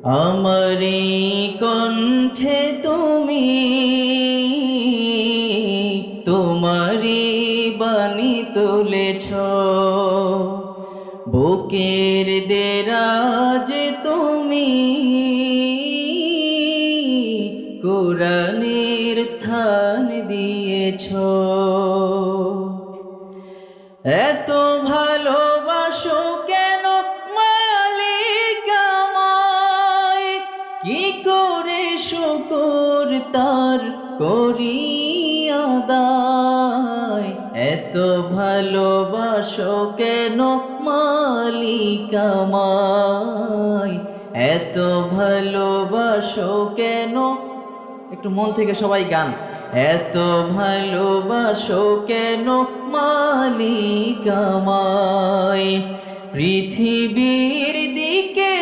আমারি কণ্ঠে তুমি তোমারি বাণী তুলেছ, বুকের দেরাজ তুমি কোরআনের স্থান দিয়েছ। এত ভালোবাসো কেন মালিক আমায়, কি করে শুকর তার করি আদায়। এত ভালোবাসো কেন মালিক আমায়, এত ভালোবাসো কেন। একটু মন থেকে সবাই গান। এত ভালোবাসো কেন মালিক আমায়, পৃথিবীর দিকে